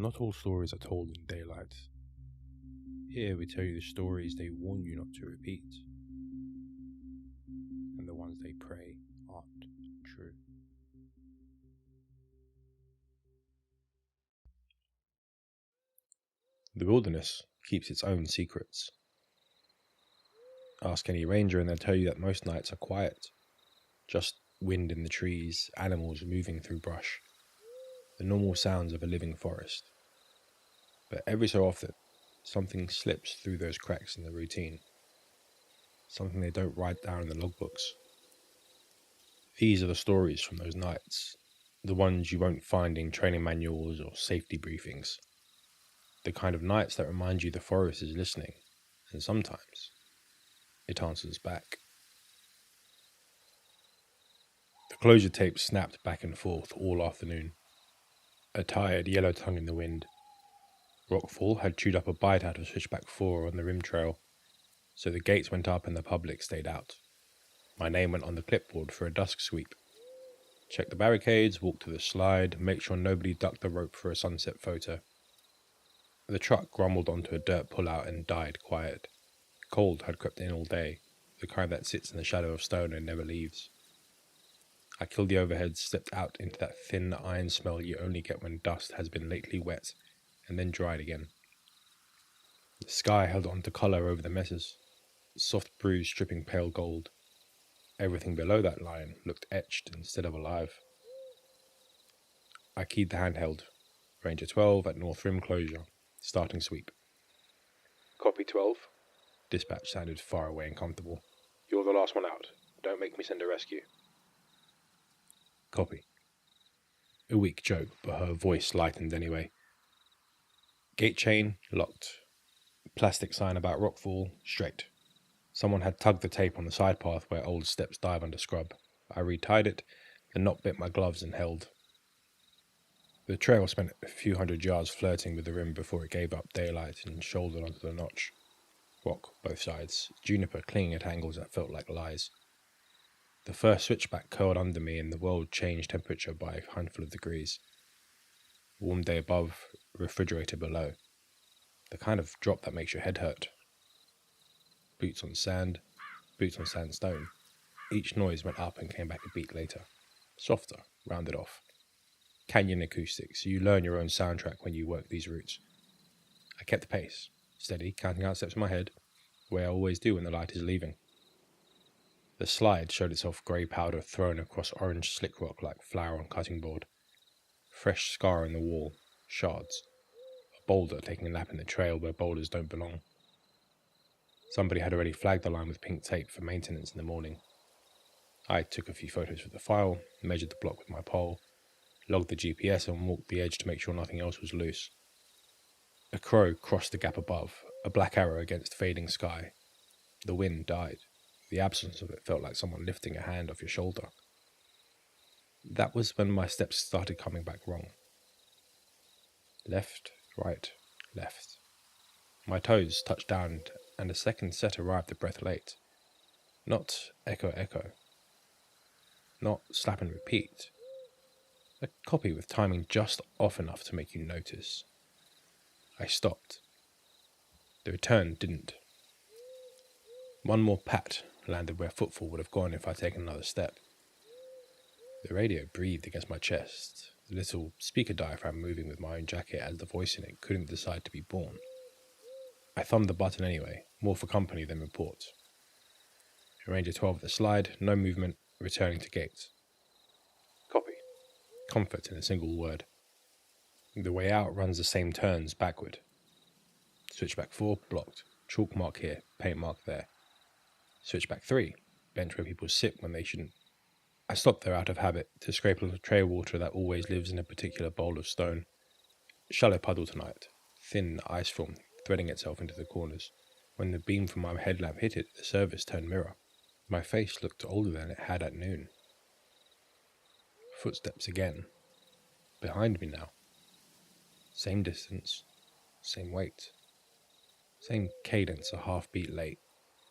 Not all stories are told in daylight. Here we tell you the stories they warn you not to repeat, and the ones they pray aren't true. The wilderness keeps its own secrets. Ask any ranger and they'll tell you that most nights are quiet. Just wind in the trees, animals moving through brush, the normal sounds of a living forest. But every so often, something slips through those cracks in the routine. Something they don't write down in the logbooks. These are the stories from those nights, the ones you won't find in training manuals or safety briefings. The kind of nights that remind you the forest is listening, and sometimes it answers back. The closure tape snapped back and forth all afternoon, a tired yellow tongue in the wind. Rockfall had chewed up a bite out of switchback 4 on the rim trail, so the gates went up and the public stayed out. My name went on the clipboard for a dusk sweep. Check the barricades, walk to the slide, make sure nobody ducked the rope for a sunset photo. The truck grumbled onto a dirt pullout and died quiet. Cold had crept in all day, the kind that sits in the shadow of stone and never leaves. I killed the overhead, stepped out into that thin iron smell you only get when dust has been lately wet, and then dried again. The sky held on to colour over the messes, soft bruise dripping pale gold. Everything below that line looked etched instead of alive. I keyed the handheld. Ranger 12 at North Rim closure. Starting sweep. Copy 12. Dispatch sounded far away and comfortable. You're the last one out. Don't make me send a rescue. Copy. A weak joke, but her voice lightened anyway. Gate chain, locked. Plastic sign about rockfall, straight. Someone had tugged the tape on the side path where old steps dive under scrub. I retied it, the knot bit my gloves and held. The trail spent a few hundred yards flirting with the rim before it gave up daylight and shouldered onto the notch. Rock, both sides, juniper clinging at angles that felt like lies. The first switchback curled under me and the world changed temperature by a handful of degrees. Warm day above, refrigerator below. The kind of drop that makes your head hurt. Boots on sand, boots on sandstone. Each noise went up and came back a beat later. Softer, rounded off. Canyon acoustics, you learn your own soundtrack when you work these routes. I kept the pace, steady, counting out steps in my head, the way I always do when the light is leaving. The slide showed itself grey powder thrown across orange slick rock like flour on cutting board. Fresh scar in the wall, shards. A boulder taking a nap in the trail where boulders don't belong. Somebody had already flagged the line with pink tape for maintenance in the morning. I took a few photos with the file, measured the block with my pole, logged the GPS and walked the edge to make sure nothing else was loose. A crow crossed the gap above, a black arrow against fading sky. The wind died. The absence of it felt like someone lifting a hand off your shoulder. That was when my steps started coming back wrong. Left, right, left. My toes touched down and a second set arrived a breath late. Not echo echo. Not slap and repeat. A copy with timing just off enough to make you notice. I stopped. The return didn't. One more pat landed where footfall would have gone if I'd taken another step. The radio breathed against my chest, the little speaker diaphragm moving with my own jacket as the voice in it couldn't decide to be born. I thumbed the button anyway, more for company than report. Ranger 12 at the slide, no movement, returning to gate. Copy. Comfort in a single word. The way out runs the same turns backward. Switchback 4, blocked. Chalk mark here, paint mark there. Switchback 3, bench where people sit when they shouldn't. I stopped there out of habit, to scrape a little trail water that always lives in a particular bowl of stone. Shallow puddle tonight, thin ice film threading itself into the corners. When the beam from my headlamp hit it, the surface turned mirror. My face looked older than it had at noon. Footsteps again. Behind me now. Same distance, same weight. Same cadence a half beat late.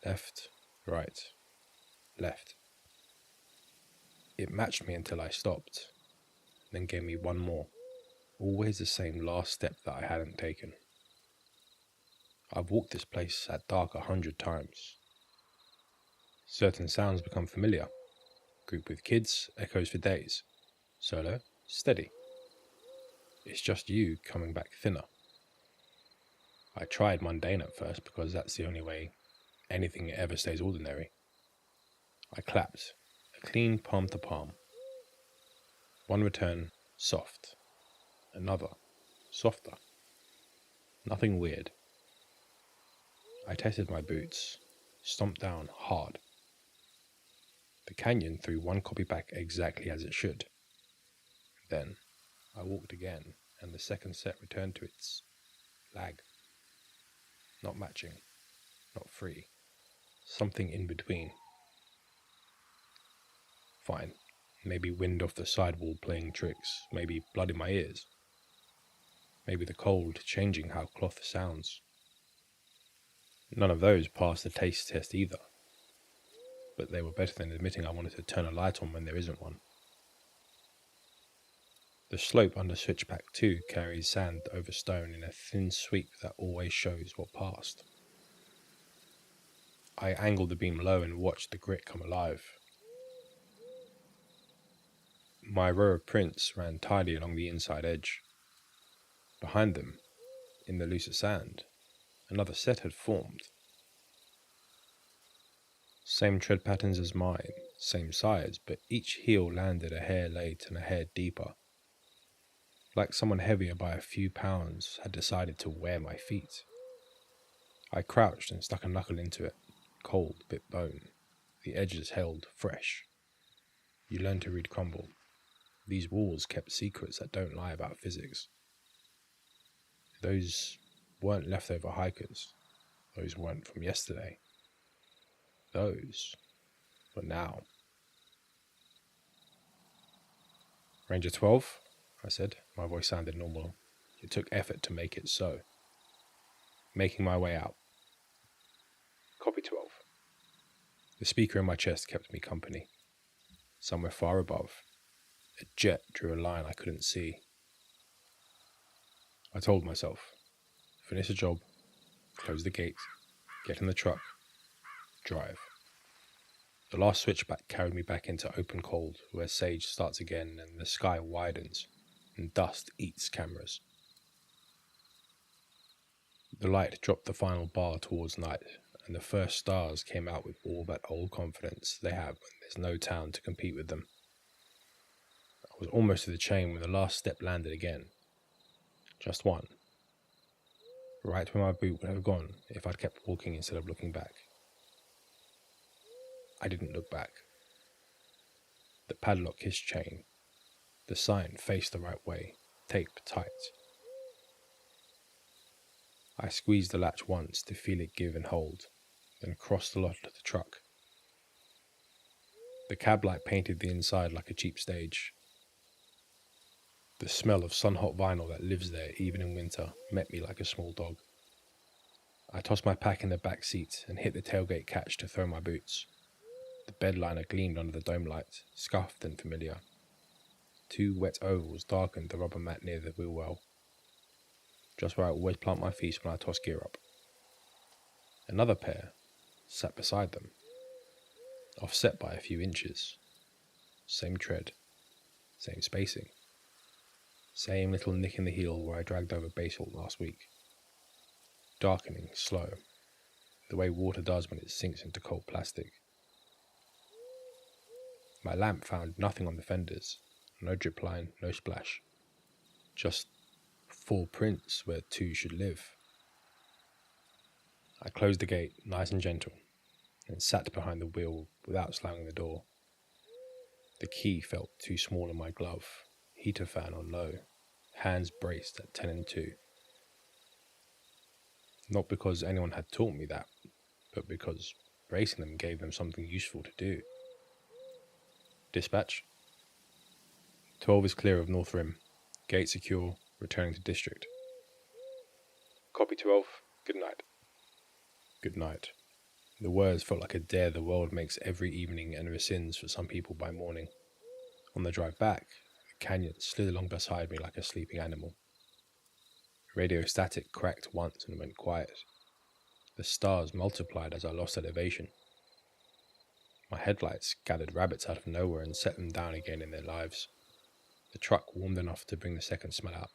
Left, right, left. It matched me until I stopped, then gave me one more, always the same last step that I hadn't taken. I've walked this place at dark 100 times. Certain sounds become familiar. Group with kids, echoes for days. Solo, steady. It's just you coming back thinner. I tried mundane at first because that's the only way anything ever stays ordinary. I clapped, a clean palm to palm. One return, soft. Another, softer. Nothing weird. I tested my boots, stomped down hard. The canyon threw one copy back exactly as it should. Then I walked again, and the second set returned to its lag. Not matching, not free. Something in between. Fine. Maybe wind off the sidewall playing tricks. Maybe blood in my ears. Maybe the cold changing how cloth sounds. None of those passed the taste test either. But they were better than admitting I wanted to turn a light on when there isn't one. The slope under switchback 2 carries sand over stone in a thin sweep that always shows what passed. I angled the beam low and watched the grit come alive. My row of prints ran tidy along the inside edge. Behind them, in the looser sand, another set had formed. Same tread patterns as mine, same size, but each heel landed a hair late and a hair deeper. Like someone heavier by a few pounds had decided to wear my feet. I crouched and stuck a knuckle into it, cold, bit bone. The edges held fresh. You learn to read crumble. These walls kept secrets that don't lie about physics. Those weren't leftover hikers. Those weren't from yesterday. Those were now. Ranger 12, I said. My voice sounded normal. It took effort to make it so. Making my way out. Copy 12. The speaker in my chest kept me company. Somewhere far above, a jet drew a line I couldn't see. I told myself, finish the job, close the gate, get in the truck, drive. The last switchback carried me back into open cold, where sage starts again and the sky widens, and dust eats cameras. The light dropped the final bar towards night, and the first stars came out with all that old confidence they have when there's no town to compete with them. I was almost to the chain when the last step landed again. Just one. Right where my boot would have gone if I'd kept walking instead of looking back. I didn't look back. The padlock hissed chain. The sign faced the right way, taped tight. I squeezed the latch once to feel it give and hold, then crossed the lot to the truck. The cab light painted the inside like a cheap stage. The smell of sun-hot vinyl that lives there even in winter met me like a small dog. I tossed my pack in the back seat and hit the tailgate catch to throw my boots. The bed liner gleamed under the dome light, scuffed and familiar. 2 wet ovals darkened the rubber mat near the wheel well, just where I always plant my feet when I toss gear up. Another pair sat beside them, offset by a few inches. Same tread, same spacing. Same little nick in the heel where I dragged over basalt last week. Darkening, slow, the way water does when it sinks into cold plastic. My lamp found nothing on the fenders, no drip line, no splash. Just 4 prints where 2 should live. I closed the gate, nice and gentle, and sat behind the wheel without slamming the door. The key felt too small in my glove, heater fan on low, hands braced at 10 and 2. Not because anyone had taught me that, but because bracing them gave them something useful to do. Dispatch. 12 is clear of North Rim. Gate secure, returning to district. Copy 12. Good night. Good night. The words felt like a dare the world makes every evening and rescinds for some people by morning. On the drive back, the canyon slid along beside me like a sleeping animal. Radio static cracked once and went quiet. The stars multiplied as I lost elevation. My headlights gathered rabbits out of nowhere and set them down again in their lives. The truck warmed enough to bring the second smell out,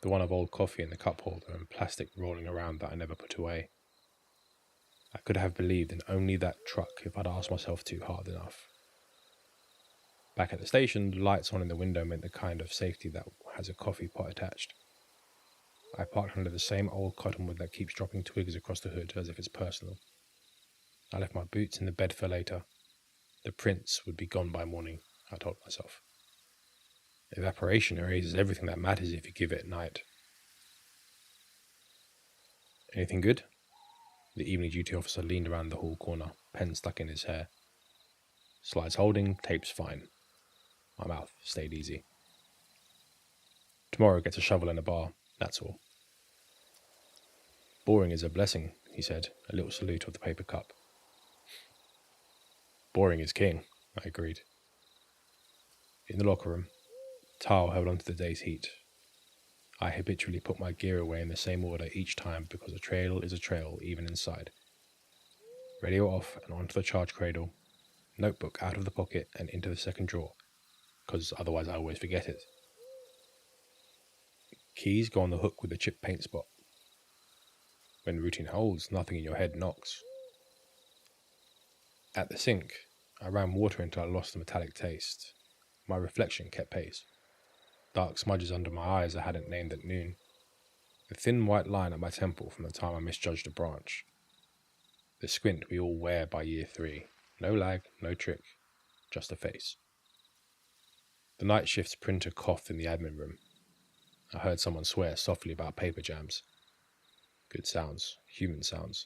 the one of old coffee in the cup holder and plastic rolling around that I never put away. I could have believed in only that truck if I'd asked myself too hard enough. Back at the station, the lights on in the window meant the kind of safety that has a coffee pot attached. I parked under the same old cottonwood that keeps dropping twigs across the hood as if it's personal. I left my boots in the bed for later. The prints would be gone by morning, I told myself. Evaporation erases everything that matters if you give it at night. Anything good? The evening duty officer leaned around the hall corner, pen stuck in his hair. Slides holding, tapes fine. My mouth stayed easy. Tomorrow gets a shovel and a bar, that's all. Boring is a blessing, he said, a little salute of the paper cup. Boring is king, I agreed. In the locker room, Tao held on to the day's heat. I habitually put my gear away in the same order each time because a trail is a trail even inside. Radio off and onto the charge cradle, notebook out of the pocket and into the second drawer, because otherwise I always forget it. Keys go on the hook with the chip paint spot. When routine holds, nothing in your head knocks. At the sink, I ran water until I lost the metallic taste. My reflection kept pace. Dark smudges under my eyes I hadn't named at noon. The thin white line at my temple from the time I misjudged a branch. The squint we all wear by year 3. No lag, no trick, just a face. The night shift's printer coughed in the admin room. I heard someone swear softly about paper jams. Good sounds, human sounds.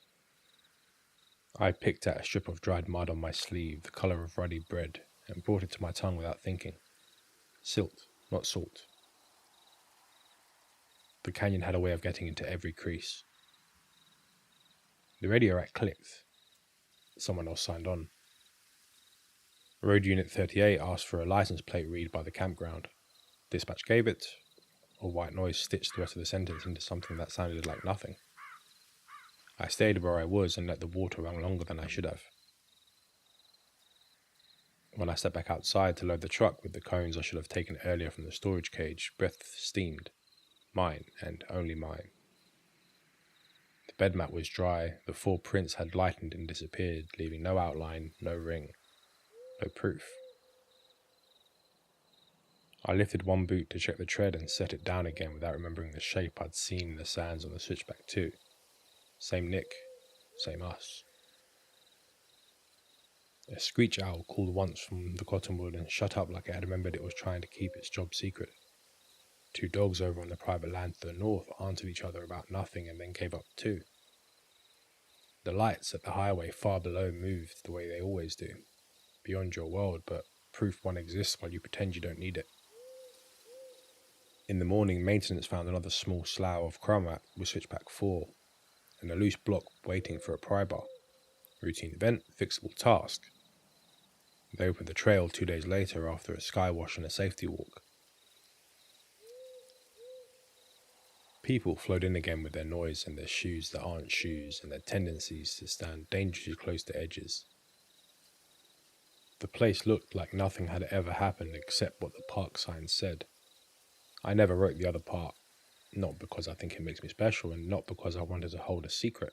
I picked at a strip of dried mud on my sleeve, the colour of ruddy bread, and brought it to my tongue without thinking. Silt, not salt. The canyon had a way of getting into every crease. The radio rack clicked. Someone else signed on. Road Unit 38 asked for a license plate read by the campground. Dispatch gave it. A white noise stitched the rest of the sentence into something that sounded like nothing. I stayed where I was and let the water run longer than I should have. When I stepped back outside to load the truck with the cones I should have taken earlier from the storage cage, breath steamed. Mine, and only mine. The bed mat was dry, the 4 prints had lightened and disappeared, leaving no outline, no ring, no proof. I lifted one boot to check the tread and set it down again without remembering the shape I'd seen in the sands on the switchback too. Same Nick, same us. A screech owl called once from the cottonwood and shut up like it had remembered it was trying to keep its job secret. 2 dogs over on the private land to the north answered each other about nothing and then gave up too. The lights at the highway far below moved the way they always do, beyond your world, but proof one exists while you pretend you don't need it. In the morning, maintenance found another small slough of chromat with switchback 4, and a loose block waiting for a pry bar. Routine event, fixable task. They opened the trail 2 days later after a sky wash and a safety walk. People flowed in again with their noise and their shoes that aren't shoes and their tendencies to stand dangerously close to edges. The place looked like nothing had ever happened except what the park sign said. I never wrote the other part, not because I think it makes me special and not because I wanted to hold a secret.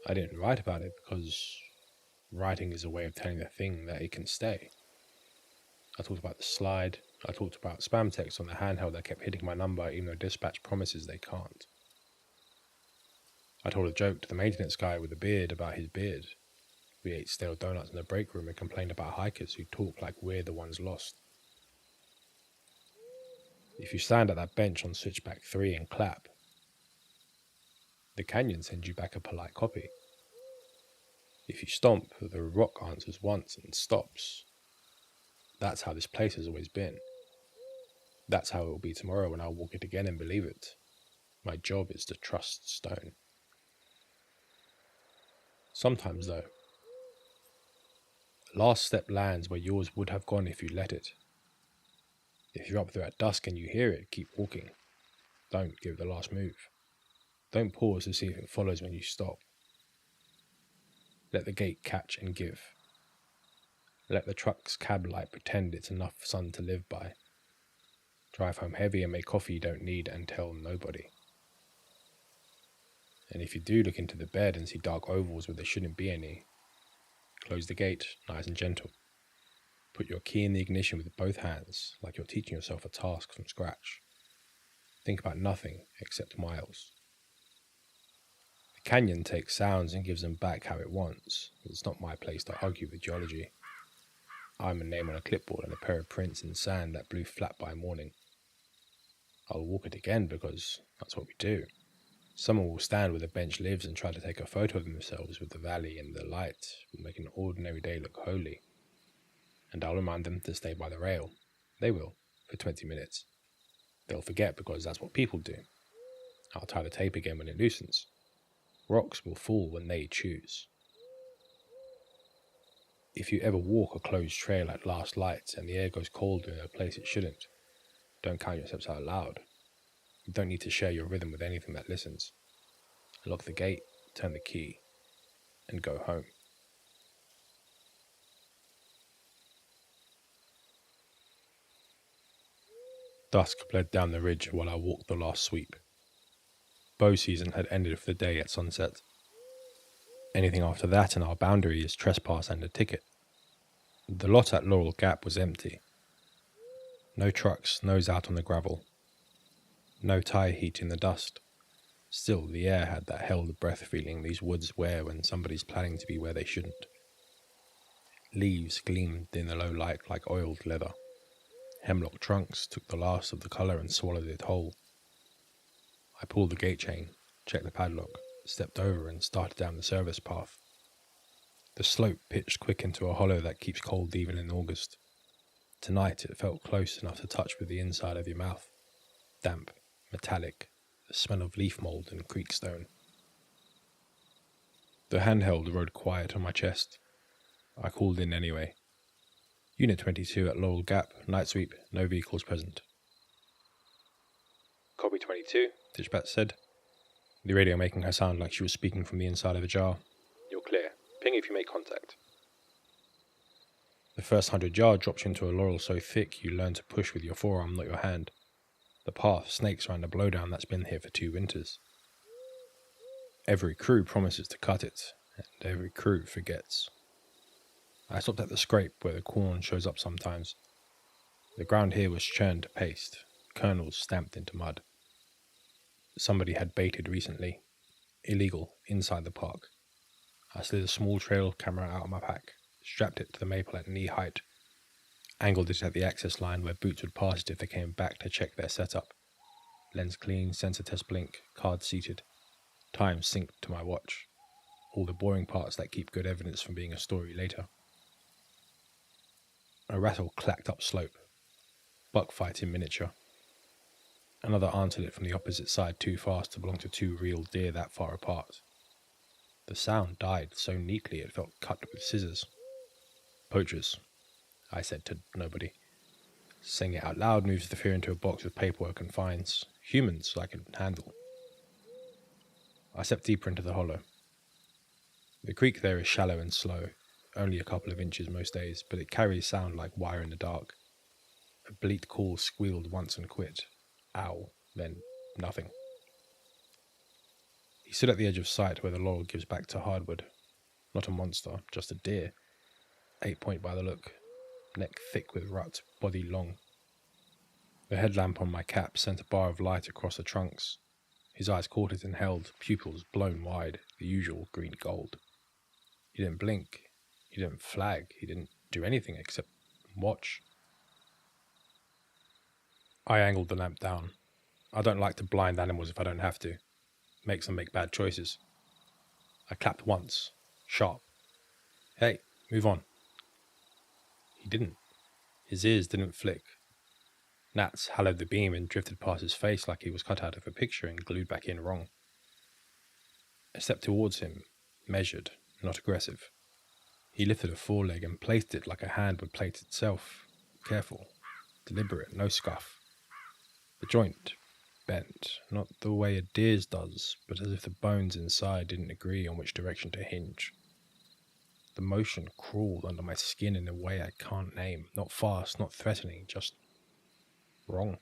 I didn't write about it because writing is a way of telling the thing that it can stay. I talked about the slide. I talked about spam text on the handheld that kept hitting my number even though dispatch promises they can't. I told a joke to the maintenance guy with a beard about his beard. We ate stale donuts in the break room and complained about hikers who talk like we're the ones lost. If you stand at that bench on switchback 3 and clap, the canyon sends you back a polite copy. If you stomp, the rock answers once and stops. That's how this place has always been. That's how it will be tomorrow when I walk it again and believe it. My job is to trust stone. Sometimes, though, last step lands where yours would have gone if you let it. If you're up there at dusk and you hear it, keep walking. Don't give the last move. Don't pause to see if it follows when you stop. Let the gate catch and give. Let the truck's cab light pretend it's enough sun to live by. Drive home heavy and make coffee you don't need and tell nobody. And if you do look into the bed and see dark ovals where there shouldn't be any, close the gate, nice and gentle. Put your key in the ignition with both hands, like you're teaching yourself a task from scratch. Think about nothing except miles. The canyon takes sounds and gives them back how it wants. It's not my place to argue with geology. I'm a name on a clipboard and a pair of prints in sand that blew flat by morning. I'll walk it again because that's what we do. Someone will stand where the bench lives and try to take a photo of themselves with the valley, and the light will make an ordinary day look holy. And I'll remind them to stay by the rail. They will, for 20 minutes. They'll forget because that's what people do. I'll tie the tape again when it loosens. Rocks will fall when they choose. If you ever walk a closed trail at last light and the air goes cold in a place it shouldn't, don't count your steps out loud. You don't need to share your rhythm with anything that listens. Lock the gate, turn the key, and go home. Dusk bled down the ridge while I walked the last sweep. Bow season had ended for the day at sunset. Anything after that in our boundary is trespass and a ticket. The lot at Laurel Gap was empty. No trucks, nose out on the gravel. No tire heat in the dust. Still, the air had that held breath feeling these woods wear when somebody's planning to be where they shouldn't. Leaves gleamed in the low light like oiled leather. Hemlock trunks took the last of the colour and swallowed it whole. I pulled the gate chain, checked the padlock, stepped over and started down the service path. The slope pitched quick into a hollow that keeps cold even in August. Tonight it felt close enough to touch with the inside of your mouth. Damp, metallic, the smell of leaf mould and creek stone. The handheld rode quiet on my chest. I called in anyway. Unit 22 at Laurel Gap, night sweep, no vehicles present. Copy 22. Dispatch said, the radio making her sound like she was speaking from the inside of a jar. You're clear. Ping if you make contact. The first 100 yards drops you into a laurel so thick you learn to push with your forearm, not your hand. The path snakes around a blowdown that's been here for 2 winters. Every crew promises to cut it, and every crew forgets. I stopped at the scrape where the corn shows up sometimes. The ground here was churned to paste, kernels stamped into mud. Somebody had baited recently. Illegal, inside the park. I slid a small trail camera out of my pack, strapped it to the maple at knee height, angled it at the access line where boots would pass it if they came back to check their setup. Lens clean, sensor test blink, card seated. Time synced to my watch. All the boring parts that keep good evidence from being a story later. A rattle clacked up slope. Buck fight in miniature. Another antlet from the opposite side too fast to belong to 2 real deer that far apart. The sound died so neatly it felt cut with scissors. Poachers, I said to nobody. Saying it out loud moves the fear into a box with paperwork and fines. Humans I can handle. I stepped deeper into the hollow. The creek there is shallow and slow, only a couple of inches most days, but it carries sound like wire in the dark. A bleat call squealed once and quit. Ow, then nothing. He stood at the edge of sight where the laurel gives back to hardwood. Not a monster, just a deer. 8-point by the look. Neck thick with rut, body long. The headlamp on my cap sent a bar of light across the trunks. His eyes caught it and held, pupils blown wide, the usual green gold. He didn't blink. He didn't flag. He didn't do anything except watch. I angled the lamp down. I don't like to blind animals if I don't have to. Makes them make bad choices. I clapped once, sharp. Hey, move on. He didn't. His ears didn't flick. Gnats hallowed the beam and drifted past his face like he was cut out of a picture and glued back in wrong. I stepped towards him, measured, not aggressive. He lifted a foreleg and placed it like a hand would plate itself. Careful. deliberate, no scuff. The joint bent, not the way a deer's does, but as if the bones inside didn't agree on which direction to hinge. The motion crawled under my skin in a way I can't name, not fast, not threatening, just wrong.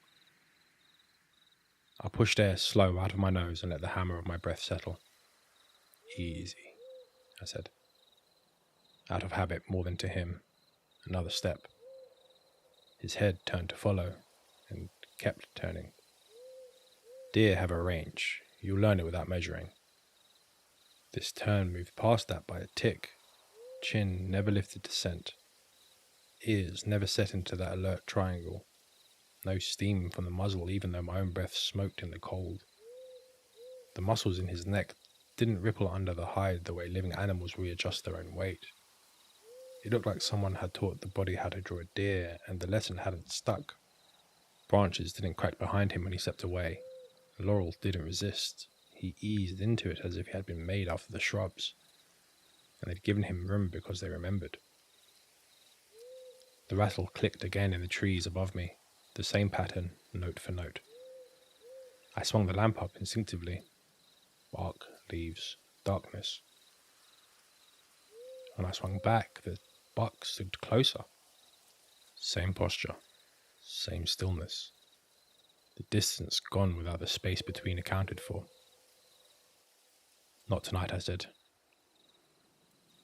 I pushed air slow out of my nose and let the hammer of my breath settle. Easy, I said. Out of habit more than to him. Another step. His head turned to follow, and kept turning. Deer have a range. You'll learn it without measuring. This turn moved past that by a tick. Chin never lifted to scent. Ears never set into that alert triangle. No steam from the muzzle, even though my own breath smoked in the cold. The muscles in his neck didn't ripple under the hide the way living animals readjust their own weight. It looked like someone had taught the body how to draw a deer, and the lesson hadn't stuck. Branches didn't crack behind him when he stepped away. Laurel didn't resist. He eased into it as if he had been made after the shrubs, and they'd given him room because they remembered. The rattle clicked again in the trees above me, the same pattern, note for note. I swung the lamp up instinctively. Bark, leaves, darkness. When I swung back, the buck stood closer. Same posture, same stillness. The distance gone without the space between accounted for. Not tonight, I said.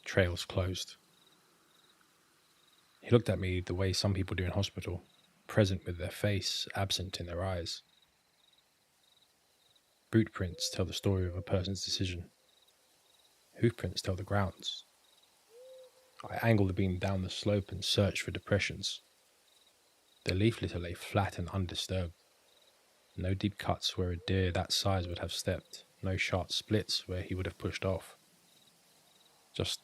Trails closed. He looked at me the way some people do in hospital, present with their face, absent in their eyes. Boot prints tell the story of a person's decision. Hoof prints tell the grounds. I angled the beam down the slope and searched for depressions. The leaf litter lay flat and undisturbed. No deep cuts where a deer that size would have stepped. No sharp splits where he would have pushed off. Just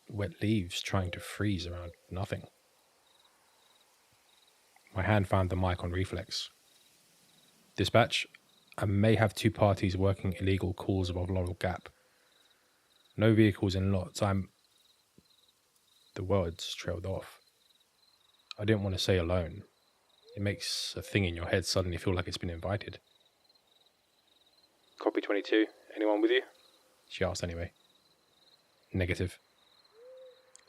wet leaves trying to freeze around nothing. My hand found the mic on reflex. Dispatch, I may have 2 parties working illegal calls above Laurel Gap. No vehicles in lots. The words trailed off. I didn't want to say alone. It makes a thing in your head suddenly feel like it's been invited. Copy 22. Anyone with you? She asked anyway. Negative.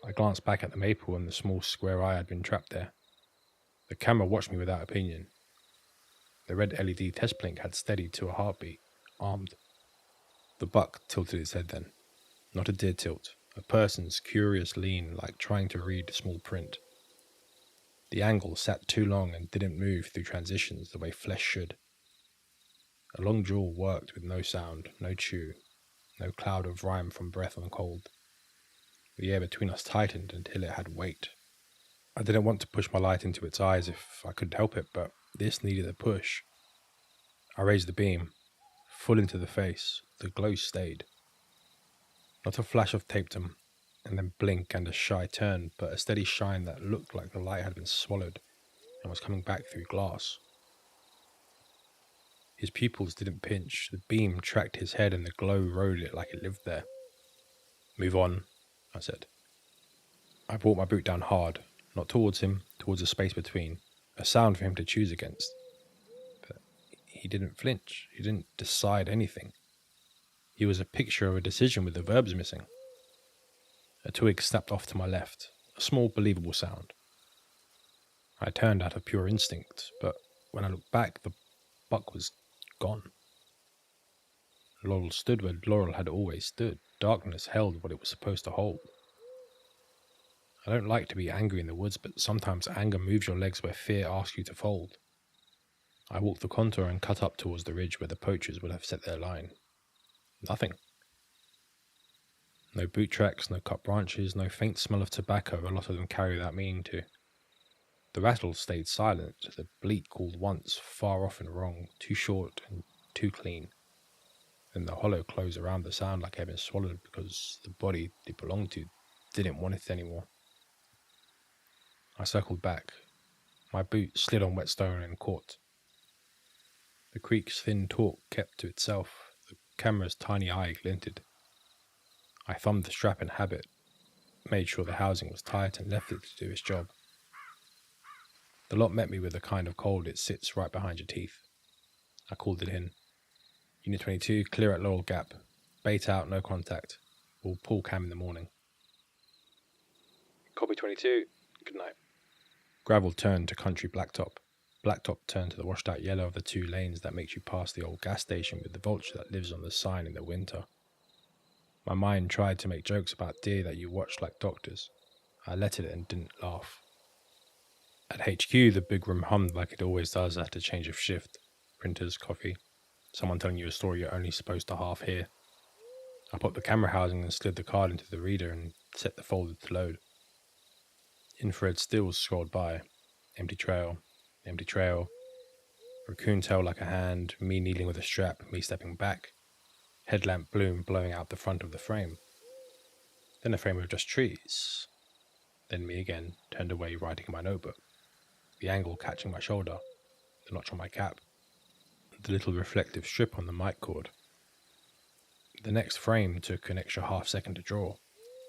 I glanced back at the maple and the small square eye had been trapped there. The camera watched me without opinion. The red LED test blink had steadied to a heartbeat, armed. The buck tilted its head then. Not a deer tilt, a person's curious lean like trying to read small print. The angle sat too long and didn't move through transitions the way flesh should. A long jaw worked with no sound, no chew, no cloud of rhyme from breath on cold. The air between us tightened until it had weight. I didn't want to push my light into its eyes if I could help it, but this needed a push. I raised the beam, full into the face. The glow stayed. Not a flash of tapedom, and then blink and a shy turn, but a steady shine that looked like the light had been swallowed and was coming back through glass. His pupils didn't pinch. The beam tracked his head and the glow rode it like it lived there. Move on, I said. I brought my boot down hard, not towards him, towards the space between, a sound for him to choose against. But he didn't flinch. He didn't decide anything. He was a picture of a decision with the verbs missing. A twig snapped off to my left, a small believable sound. I turned out of pure instinct, but when I looked back, the buck was gone. Laurel stood where Laurel had always stood. Darkness held what it was supposed to hold. I don't like to be angry in the woods, but sometimes anger moves your legs where fear asks you to fold. I walked the contour and cut up towards the ridge where the poachers would have set their line. Nothing. No boot tracks, no cut branches, no faint smell of tobacco a lot of them carry without meaning to. The rattle stayed silent. The bleat called once, far off and wrong, too short and too clean. Then the hollow closed around the sound like it had been swallowed because the body it belonged to didn't want it anymore. I circled back. My boot slid on wet stone and caught. The creek's thin talk kept to itself. The camera's tiny eye glinted. I thumbed the strap in habit, made sure the housing was tight and left it to do its job. The lot met me with the kind of cold it sits right behind your teeth. I called it in. Unit 22, clear at Laurel Gap. Bait out, no contact. We'll pull cam in the morning. Copy 22. Good night. Gravel turned to country blacktop. Blacktop turned to the washed out yellow of the 2 lanes that makes you pass the old gas station with the vulture that lives on the sign in the winter. My mind tried to make jokes about deer that you watch like doctors. I let it and didn't laugh. At HQ, the big room hummed like it always does after change of shift. Printers, coffee, someone telling you a story you're only supposed to half hear. I popped the camera housing and slid the card into the reader and set the folder to load. Infrared stills scrolled by. Empty trail, raccoon tail like a hand, me kneeling with a strap, me stepping back, headlamp bloom blowing out the front of the frame. Then a frame of just trees. Then me again, turned away writing in my notebook. The angle catching my shoulder, the notch on my cap, the little reflective strip on the mic cord. The next frame took an extra half second to draw.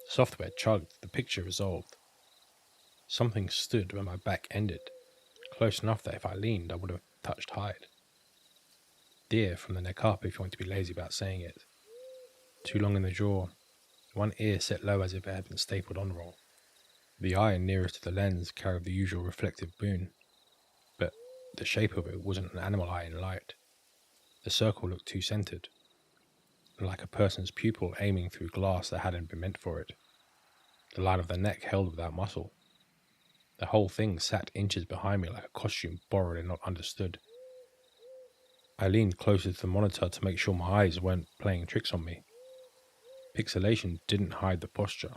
Software chugged, the picture resolved. Something stood where my back ended, close enough that if I leaned I would have touched hide. Deer from the neck up if you want to be lazy about saying it. Too long in the jaw, one ear set low as if it had been stapled on roll. The eye nearest to the lens carried the usual reflective boon, but the shape of it wasn't an animal eye in light. The circle looked too centered, like a person's pupil aiming through glass that hadn't been meant for it. The line of the neck held without muscle. The whole thing sat inches behind me like a costume borrowed and not understood. I leaned closer to the monitor to make sure my eyes weren't playing tricks on me. Pixelation didn't hide the posture.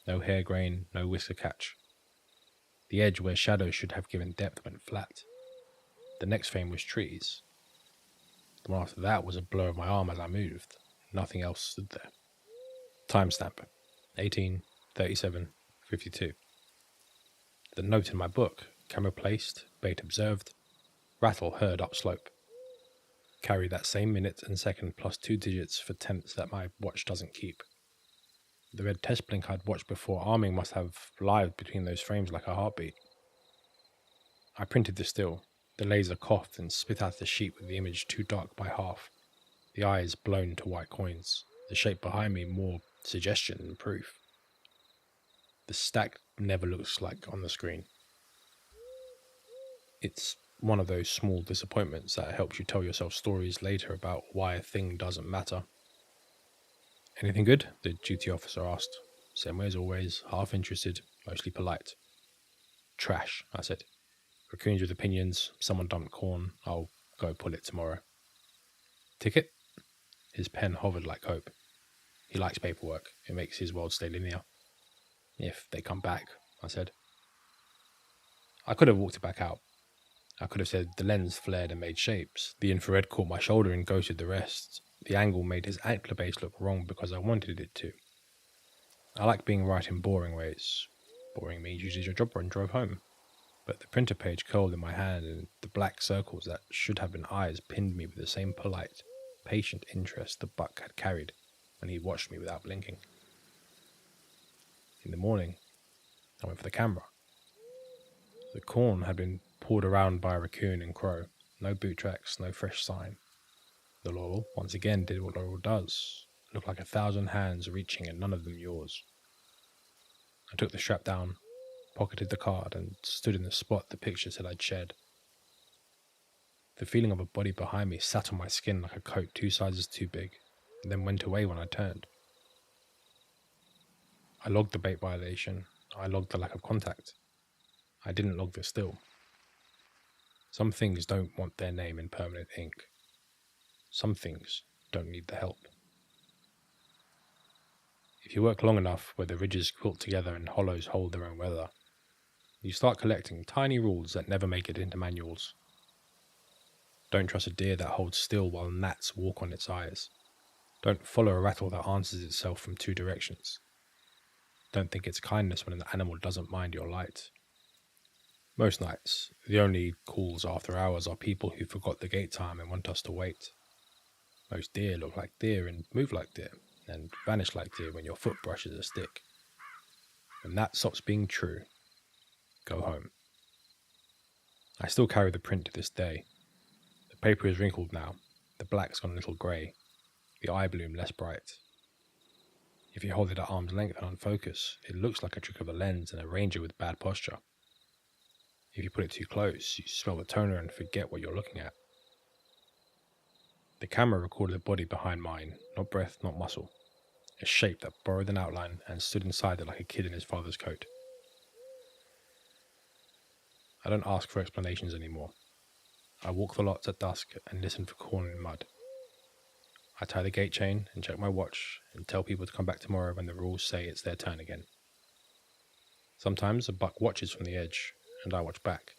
No hair grain, no whisker catch. The edge where shadows should have given depth went flat. The next frame was trees. The one after that was a blur of my arm as I moved. Nothing else stood there. Timestamp 18:37:52. The note in my book, camera placed, bait observed, rattle heard upslope. Carry that same minute and second plus 2 digits for temps that my watch doesn't keep. The red test blink I'd watched before arming must have lived between those frames like a heartbeat. I printed the still. The laser coughed and spit out the sheet with the image too dark by half. The eyes blown to white coins. The shape behind me more suggestion than proof. The stack never looks like on the screen. It's one of those small disappointments that helps you tell yourself stories later about why a thing doesn't matter. Anything good? The duty officer asked. Same way as always, half interested, mostly polite. Trash, I said. Raccoons with opinions, someone dumped corn, I'll go pull it tomorrow. Ticket? His pen hovered like hope. He likes paperwork, it makes his world stay linear. If they come back, I said. I could have walked it back out. I could have said the lens flared and made shapes. The infrared caught my shoulder and ghosted the rest. The angle made his antler base look wrong because I wanted it to. I like being right in boring ways. Boring means you did your job and drove home. But the printer page curled in my hand and the black circles that should have been eyes pinned me with the same polite, patient interest the buck had carried when he watched me without blinking. In the morning, I went for the camera. The corn had been pulled around by a raccoon and crow. No boot tracks, no fresh sign. The laurel, once again, did what laurel does. Looked like 1,000 hands reaching and none of them yours. I took the strap down, pocketed the card, and stood in the spot the picture said I'd shared. The feeling of a body behind me sat on my skin like a coat 2 sizes too big, and then went away when I turned. I logged the bait violation. I logged the lack of contact. I didn't log the still. Some things don't want their name in permanent ink. Some things don't need the help. If you work long enough where the ridges quilt together and hollows hold their own weather, you start collecting tiny rules that never make it into manuals. Don't trust a deer that holds still while gnats walk on its eyes. Don't follow a rattle that answers itself from 2 directions. Don't think it's kindness when an animal doesn't mind your light. Most nights, the only calls after hours are people who forgot the gate time and want us to wait. Most deer look like deer and move like deer, and vanish like deer when your foot brushes a stick. When that stops being true, go home. I still carry the print to this day. The paper is wrinkled now, the black's gone a little grey, the eye bloom less bright. If you hold it at arm's length and unfocus, it looks like a trick of the lens and a ranger with bad posture. If you put it too close, you smell the toner and forget what you're looking at. The camera recorded the body behind mine, not breath, not muscle. A shape that borrowed an outline and stood inside it like a kid in his father's coat. I don't ask for explanations anymore. I walk the lots at dusk and listen for corn in mud. I tie the gate chain and check my watch and tell people to come back tomorrow when the rules say it's their turn again. Sometimes a buck watches from the edge, and I watch back.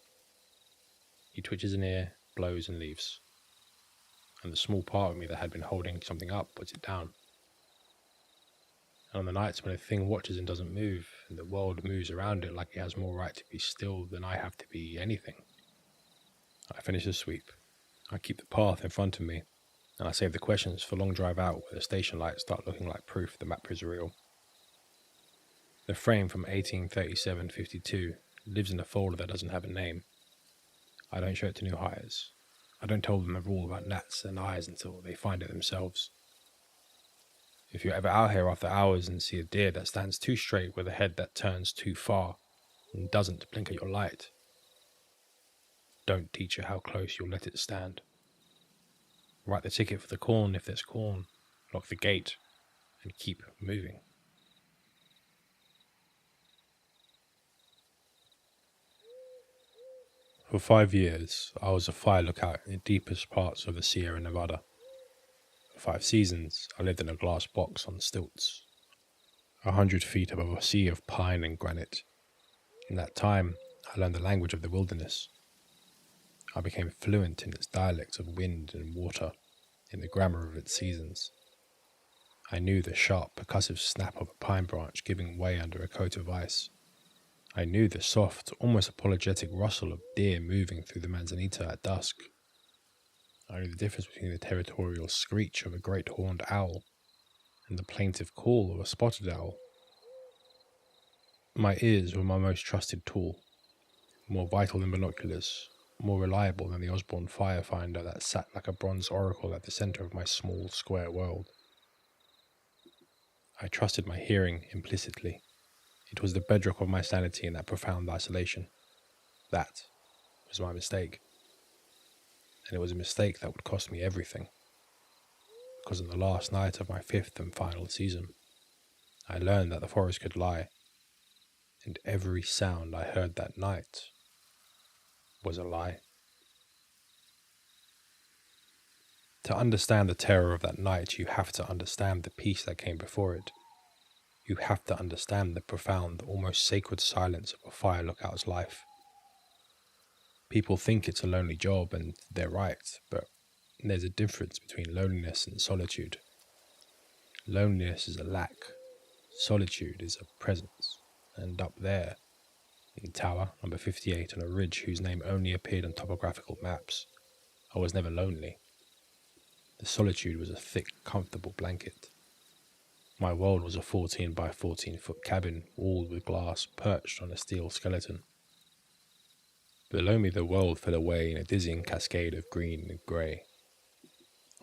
He twitches an ear, blows and leaves. And the small part of me that had been holding something up puts it down. And on the nights when a thing watches and doesn't move, and the world moves around it like it has more right to be still than I have to be anything, I finish the sweep. I keep the path in front of me, and I save the questions for long drive out where the station lights start looking like proof the map is real. The frame from 1837-52 lives in a folder that doesn't have a name. I don't show it to new hires. I don't tell them a rule about gnats and eyes until they find it themselves. If you're ever out here after hours and see a deer that stands too straight with a head that turns too far and doesn't blink at your light, don't teach it how close you'll let it stand. Write the ticket for the corn if there's corn, lock the gate, and keep moving. For 5 years, I was a fire lookout in the deepest parts of the Sierra Nevada. For 5 seasons, I lived in a glass box on stilts, 100 feet above a sea of pine and granite. In that time, I learned the language of the wilderness. I became fluent in its dialects of wind and water, in the grammar of its seasons. I knew the sharp, percussive snap of a pine branch giving way under a coat of ice. I knew the soft, almost apologetic rustle of deer moving through the manzanita at dusk. I knew the difference between the territorial screech of a great horned owl and the plaintive call of a spotted owl. My ears were my most trusted tool, more vital than binoculars, more reliable than the Osborne firefinder that sat like a bronze oracle at the center of my small, square world. I trusted my hearing implicitly. It was the bedrock of my sanity in that profound isolation. That was my mistake. And it was a mistake that would cost me everything. Because on the last night of my 5th and final season, I learned that the forest could lie, and every sound I heard that night was a lie. To understand the terror of that night, you have to understand the peace that came before it. You have to understand the profound, almost sacred silence of a fire lookout's life. People think it's a lonely job, and they're right, but there's a difference between loneliness and solitude. Loneliness is a lack. Solitude is a presence. And up there, in Tower number 58 on a ridge whose name only appeared on topographical maps, I was never lonely. The solitude was a thick, comfortable blanket. My world was a 14 by 14 foot cabin, walled with glass, perched on a steel skeleton. Below me the world fell away in a dizzying cascade of green and grey.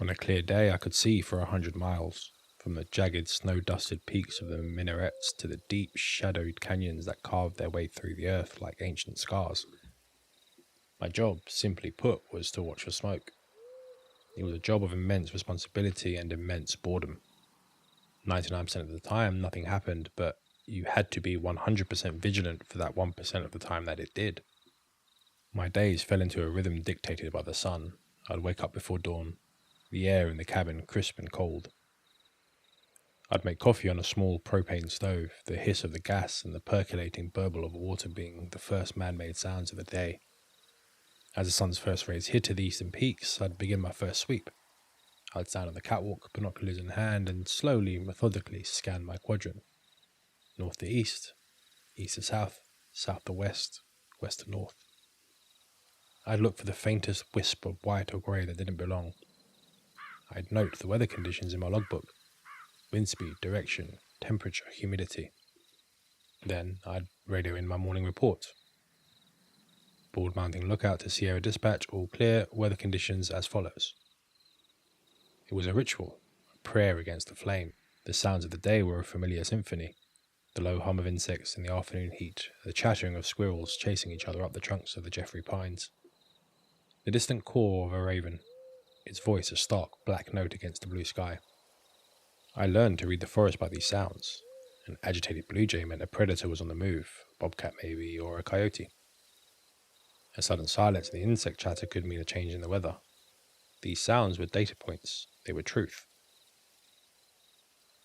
On a clear day I could see for 100 miles, from the jagged snow-dusted peaks of the minarets to the deep shadowed canyons that carved their way through the earth like ancient scars. My job, simply put, was to watch for smoke. It was a job of immense responsibility and immense boredom. 99% of the time nothing happened, but you had to be 100% vigilant for that 1% of the time that it did. My days fell into a rhythm dictated by the sun. I'd wake up before dawn, the air in the cabin crisp and cold. I'd make coffee on a small propane stove, the hiss of the gas and the percolating burble of water being the first man-made sounds of the day. As the sun's first rays hit the eastern peaks, I'd begin my first sweep. I'd stand on the catwalk, binoculars in hand, and slowly, methodically scan my quadrant. North to east, east to south, south to west, west to north. I'd look for the faintest wisp of white or grey that didn't belong. I'd note the weather conditions in my logbook: wind speed, direction, temperature, humidity. Then I'd radio in my morning report. Board mounting lookout to Sierra Dispatch, all clear, weather conditions as follows. It was a ritual, a prayer against the flame. The sounds of the day were a familiar symphony. The low hum of insects in the afternoon heat, the chattering of squirrels chasing each other up the trunks of the Jeffrey pines. The distant caw of a raven, its voice a stark black note against the blue sky. I learned to read the forest by these sounds. An agitated blue jay meant a predator was on the move, a bobcat maybe, or a coyote. A sudden silence in the insect chatter could mean a change in the weather. These sounds were data points, they were truth.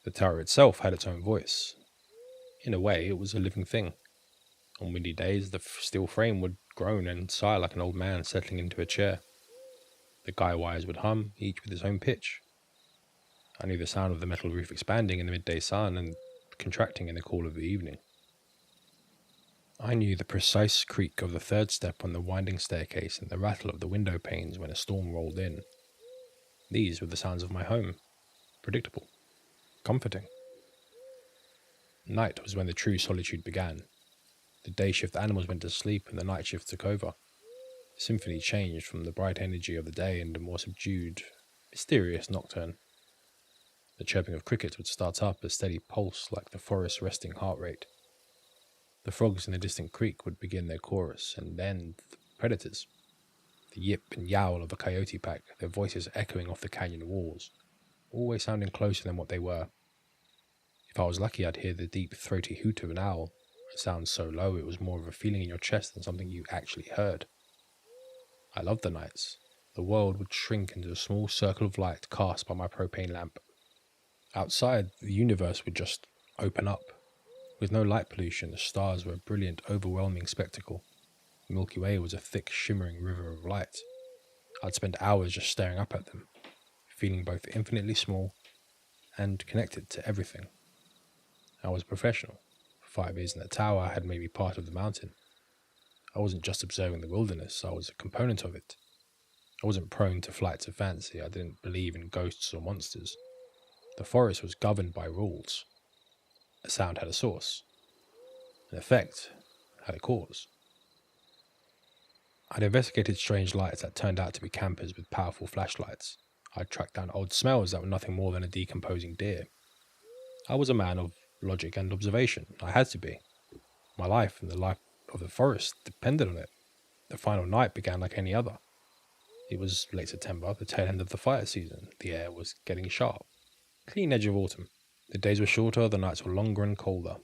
The tower itself had its own voice. In a way, it was a living thing. On windy days, the steel frame would groan and sigh like an old man settling into a chair. The guy wires would hum, each with its own pitch. I knew the sound of the metal roof expanding in the midday sun and contracting in the cool of the evening. I knew the precise creak of the third step on the winding staircase and the rattle of the window panes when a storm rolled in. These were the sounds of my home. Predictable. Comforting. Night was when the true solitude began. The day shift animals went to sleep and the night shift took over. The symphony changed from the bright energy of the day into a more subdued, mysterious nocturne. The chirping of crickets would start up a steady pulse like the forest's resting heart rate. The frogs in the distant creek would begin their chorus, and then the predators. The yip and yowl of a coyote pack, their voices echoing off the canyon walls, always sounding closer than what they were. If I was lucky, I'd hear the deep, throaty hoot of an owl. It sounds so low it was more of a feeling in your chest than something you actually heard. I loved the nights. The world would shrink into a small circle of light cast by my propane lamp. Outside, the universe would just open up. With no light pollution, the stars were a brilliant, overwhelming spectacle. The Milky Way was a thick, shimmering river of light. I'd spend hours just staring up at them, feeling both infinitely small and connected to everything. I was a professional. For 5 years in the tower, I had made me part of the mountain. I wasn't just observing the wilderness, I was a component of it. I wasn't prone to flights of fancy, I didn't believe in ghosts or monsters. The forest was governed by rules. A sound had a source. An effect had a cause. I'd investigated strange lights that turned out to be campers with powerful flashlights. I'd tracked down odd smells that were nothing more than a decomposing deer. I was a man of logic and observation. I had to be. My life and the life of the forest depended on it. The final night began like any other. It was late September, the tail end of the fire season. The air was getting sharp. Clean edge of autumn. The days were shorter, the nights were longer and colder.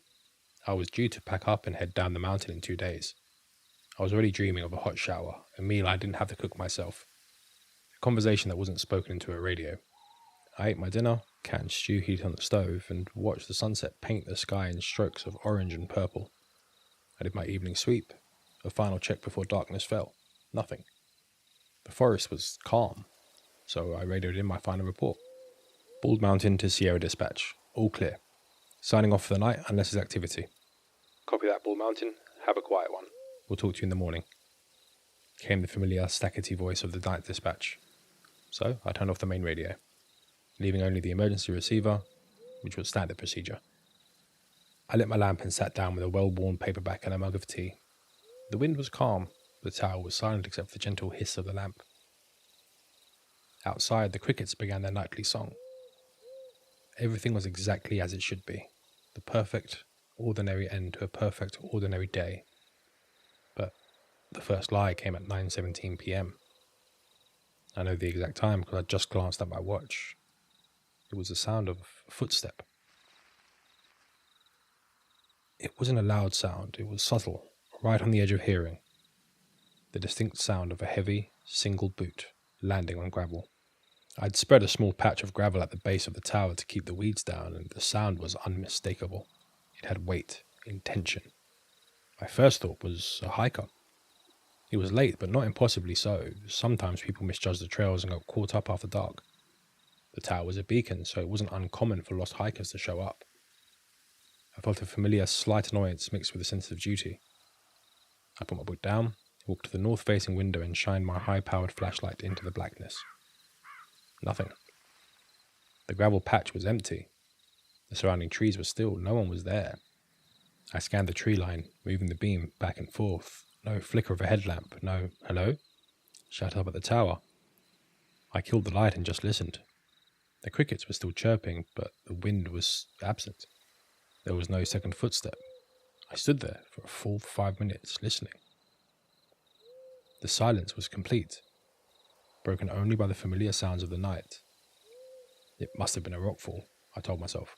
I was due to pack up and head down the mountain in 2 days. I was already dreaming of a hot shower, a meal I didn't have to cook myself, a conversation that wasn't spoken into a radio. I ate my dinner, canned stew heated on the stove, and watched the sunset paint the sky in strokes of orange and purple. I did my evening sweep, a final check before darkness fell. Nothing. The forest was calm, so I radioed in my final report. Bald Mountain to Sierra Dispatch. All clear. Signing off for the night unless there's activity. Copy that, Bull Mountain. Have a quiet one. We'll talk to you in the morning. Came the familiar stackety voice of the night dispatch. So I turned off the main radio, leaving only the emergency receiver, which was standard procedure. I lit my lamp and sat down with a well-worn paperback and a mug of tea. The wind was calm. The tower was silent except for the gentle hiss of the lamp. Outside, the crickets began their nightly song. Everything was exactly as it should be. The perfect, ordinary end to a perfect, ordinary day. But the first lie came at 9:17 p.m. I know the exact time because I just glanced at my watch. It was the sound of a footstep. It wasn't a loud sound, it was subtle, right on the edge of hearing. The distinct sound of a heavy, single boot landing on gravel. I'd spread a small patch of gravel at the base of the tower to keep the weeds down, and the sound was unmistakable. It had weight, intention. My first thought was a hiker. It was late, but not impossibly so. Sometimes people misjudge the trails and got caught up after dark. The tower was a beacon, so it wasn't uncommon for lost hikers to show up. I felt a familiar slight annoyance mixed with a sense of duty. I put my book down, walked to the north-facing window and shined my high-powered flashlight into the blackness. Nothing. The gravel patch was empty. The surrounding trees were still. No one was there. I scanned the tree line, moving the beam back and forth, No flicker of a headlamp, no "hello?" shout up at the tower. I killed the light and just listened. The crickets were still chirping, but the wind was absent. There was no second footstep. I stood there for a full 5 minutes, listening. The silence was complete, broken only by the familiar sounds of the night. It must have been a rockfall, I told myself.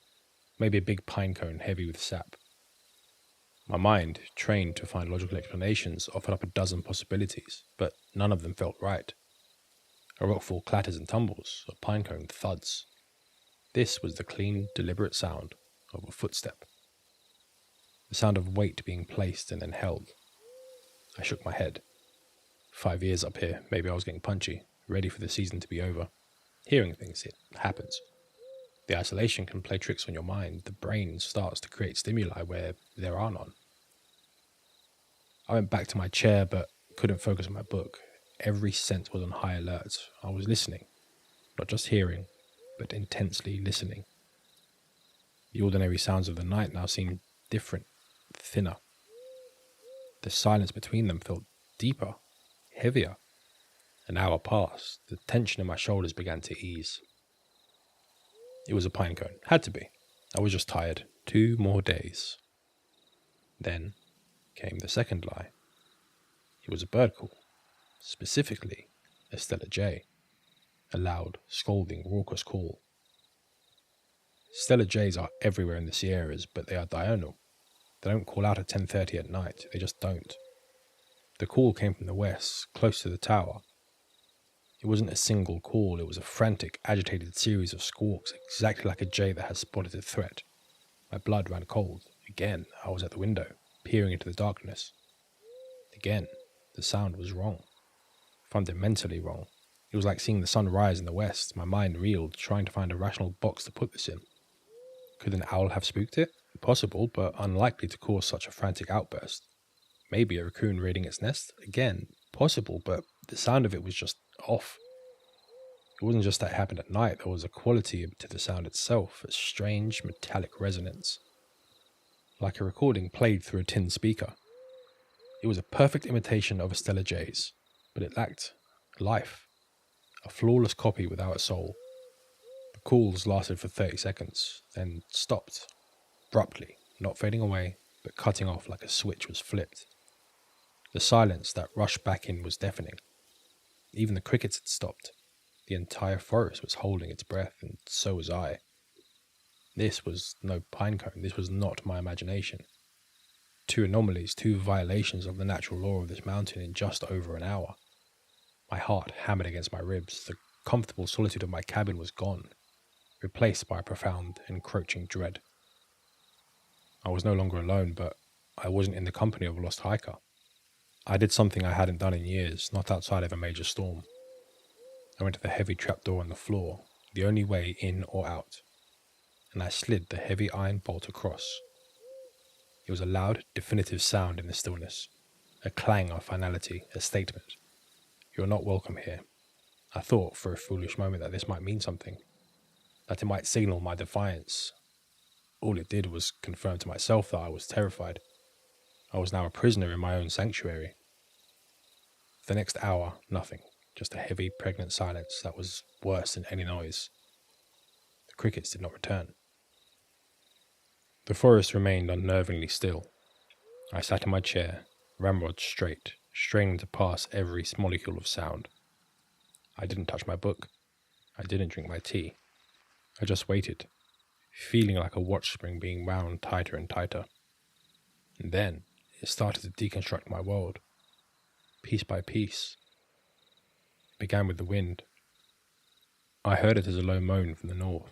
Maybe a big pine cone heavy with sap. My mind, trained to find logical explanations, offered up a dozen possibilities, but none of them felt right. A rockfall clatters and tumbles, a pine cone thuds. This was the clean, deliberate sound of a footstep. The sound of weight being placed and then held. I shook my head. 5 years up here, maybe I was getting punchy, ready for the season to be over. Hearing things, it happens. The isolation can play tricks on your mind. The brain starts to create stimuli where there are none. I went back to my chair but couldn't focus on my book. Every sense was on high alert. I was listening, not just hearing, but intensely listening. The ordinary sounds of the night now seemed different, thinner. The silence between them felt deeper, heavier. An hour passed. The tension in my shoulders began to ease. It was a pine cone. Had to be. I was just tired. 2 more days. Then came the second lie. It was a bird call. Specifically, a Stella Jay. A loud, scolding, raucous call. Stella Jays are everywhere in the Sierras, but they are diurnal. They don't call out at 10:30 at night. They just don't. The call came from the west, close to the tower. It wasn't a single call. It was a frantic, agitated series of squawks, exactly like a jay that has spotted a threat. My blood ran cold. Again, I was at the window, peering into the darkness. Again, the sound was wrong. Fundamentally wrong. It was like seeing the sun rise in the west. My mind reeled, trying to find a rational box to put this in. Could an owl have spooked it? Possible, but unlikely to cause such a frantic outburst. Maybe a raccoon raiding its nest? Again, possible, but the sound of it was just off. It wasn't just that it happened at night. There was a quality to the sound itself, a strange metallic resonance. Like a recording played through a tin speaker. It was a perfect imitation of a Stella Jay's, but it lacked life. A flawless copy without a soul. The calls lasted for 30 seconds, then stopped, abruptly, not fading away, but cutting off like a switch was flipped. The silence that rushed back in was deafening. Even the crickets had stopped. The entire forest was holding its breath, and so was I. This was no pinecone. This was not my imagination. 2 anomalies, 2 violations of the natural law of this mountain in just over an hour. My heart hammered against my ribs. The comfortable solitude of my cabin was gone, replaced by a profound, encroaching dread. I was no longer alone, but I wasn't in the company of a lost hiker. I did something I hadn't done in years, not outside of a major storm. I went to the heavy trapdoor on the floor, the only way in or out, and I slid the heavy iron bolt across. It was a loud, definitive sound in the stillness, a clang of finality, a statement. You're not welcome here. I thought for a foolish moment that this might mean something, that it might signal my defiance. All it did was confirm to myself that I was terrified. I was now a prisoner in my own sanctuary. For the next hour, nothing. Just a heavy, pregnant silence that was worse than any noise. The crickets did not return. The forest remained unnervingly still. I sat in my chair, ramrod straight, straining to pass every molecule of sound. I didn't touch my book. I didn't drink my tea. I just waited, feeling like a watch spring being wound tighter and tighter. And then it started to deconstruct my world, piece by piece. It began with the wind. I heard it as a low moan from the north.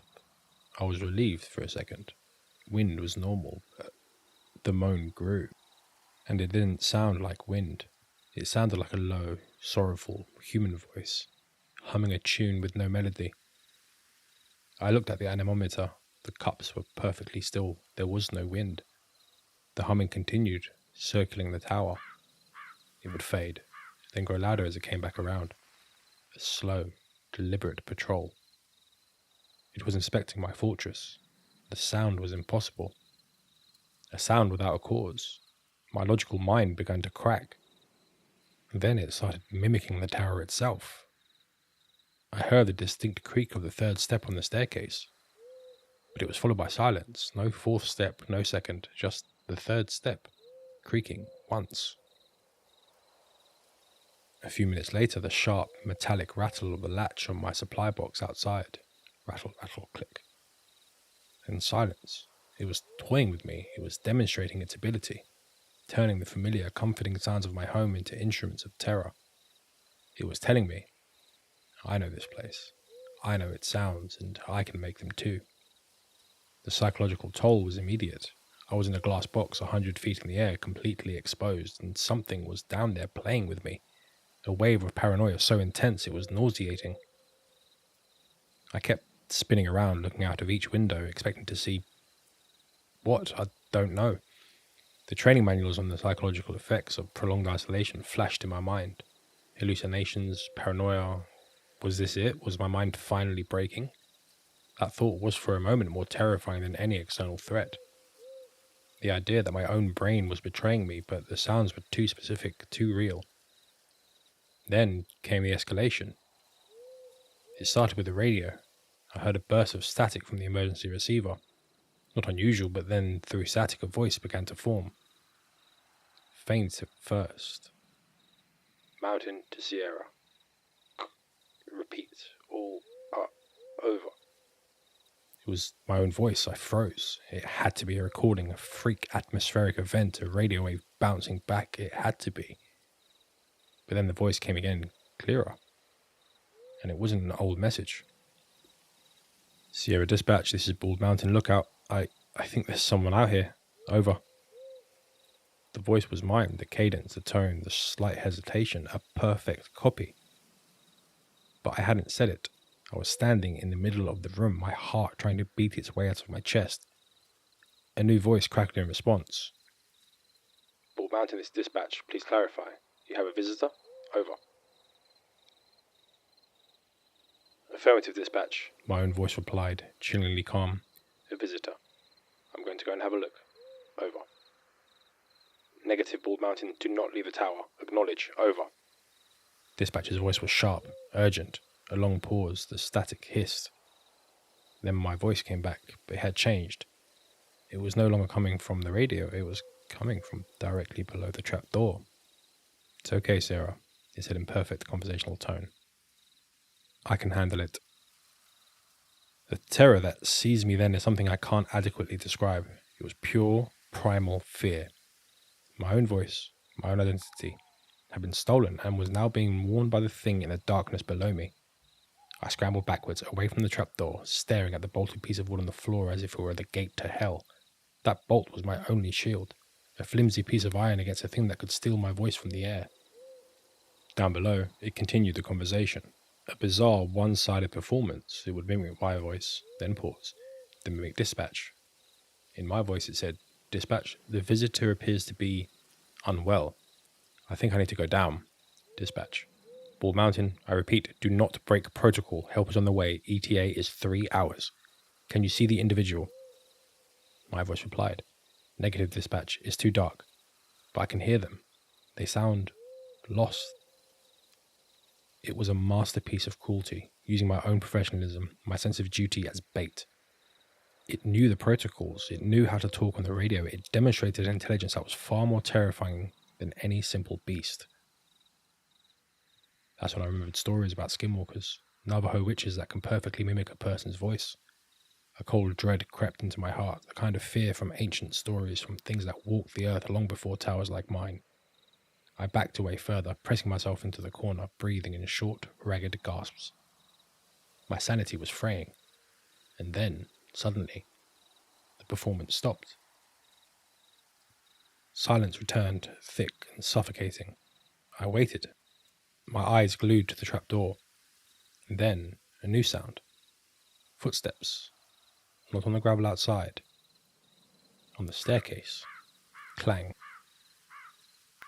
I was relieved for a second. Wind was normal, but the moan grew. And it didn't sound like wind. It sounded like a low, sorrowful, human voice, humming a tune with no melody. I looked at the anemometer. The cups were perfectly still. There was no wind. The humming continued, circling the tower. It would fade, then grow louder as it came back around. A slow, deliberate patrol. It was inspecting my fortress. The sound was impossible. A sound without a cause. My logical mind began to crack. Then it started mimicking the tower itself. I heard the distinct creak of the third step on the staircase, but it was followed by silence. No fourth step, no second, just the third step, creaking once. A few minutes later, the sharp, metallic rattle of the latch on my supply box outside. Rattle, rattle, click. And silence. It was toying with me. It was demonstrating its ability, turning the familiar, comforting sounds of my home into instruments of terror. It was telling me, I know this place. I know its sounds, and I can make them too. The psychological toll was immediate. I was in a glass box 100 feet in the air, completely exposed, and something was down there playing with me. A wave of paranoia so intense it was nauseating. I kept spinning around, looking out of each window, expecting to see what? I don't know. The training manuals on the psychological effects of prolonged isolation flashed in my mind. Hallucinations, paranoia. Was this it? Was my mind finally breaking? That thought was for a moment more terrifying than any external threat. The idea that my own brain was betraying me, but the sounds were too specific, too real. Then came the escalation. It started with the radio. I heard a burst of static from the emergency receiver. Not unusual, but then through static a voice began to form. Faint at first. Mountain to Sierra. Repeat. All over. It was my own voice. I froze. It had to be a recording, a freak atmospheric event, a radio wave bouncing back. It had to be. But then the voice came again, clearer. And it wasn't an old message. Sierra Dispatch, this is Bald Mountain Lookout. I think there's someone out here. Over. The voice was mine, the cadence, the tone, the slight hesitation, a perfect copy. But I hadn't said it. I was standing in the middle of the room, my heart trying to beat its way out of my chest. A new voice crackled in response. Bald Mountain, this dispatch. Please clarify. You have a visitor? Over. Affirmative dispatch. My own voice replied, chillingly calm. A visitor. I'm going to go and have a look. Over. Negative, Bald Mountain. Do not leave the tower. Acknowledge. Over. Dispatcher's voice was sharp, urgent. A long pause, the static hissed. Then my voice came back, but it had changed. It was no longer coming from the radio, it was coming from directly below the trap door. It's okay, Sarah, it said in perfect conversational tone. I can handle it. The terror that seized me then is something I can't adequately describe. It was pure, primal fear. My own voice, my own identity, had been stolen and was now being worn by the thing in the darkness below me. I scrambled backwards, away from the trapdoor, staring at the bolted piece of wood on the floor as if it were the gate to hell. That bolt was my only shield, a flimsy piece of iron against a thing that could steal my voice from the air. Down below, it continued the conversation. A bizarre, one-sided performance. It would mimic my voice, then pause, then mimic dispatch. In my voice it said, Dispatch, the visitor appears to be unwell. I think I need to go down. Dispatch. Bald Mountain, I repeat, do not break protocol. Help is on the way. ETA is 3 hours. Can you see the individual? My voice replied, Negative, Dispatch. It's too dark. But I can hear them. They sound lost. It was a masterpiece of cruelty, using my own professionalism, my sense of duty as bait. It knew the protocols. It knew how to talk on the radio. It demonstrated an intelligence that was far more terrifying than any simple beast. That's when I remembered stories about skinwalkers, Navajo witches that can perfectly mimic a person's voice. A cold dread crept into my heart, the kind of fear from ancient stories, from things that walked the earth long before towers like mine. I backed away further, pressing myself into the corner, breathing in short, ragged gasps. My sanity was fraying, and then, suddenly, the performance stopped. Silence returned, thick and suffocating. I waited, my eyes glued to the trapdoor. And then, a new sound. Footsteps. Not on the gravel outside. On the staircase. Clang.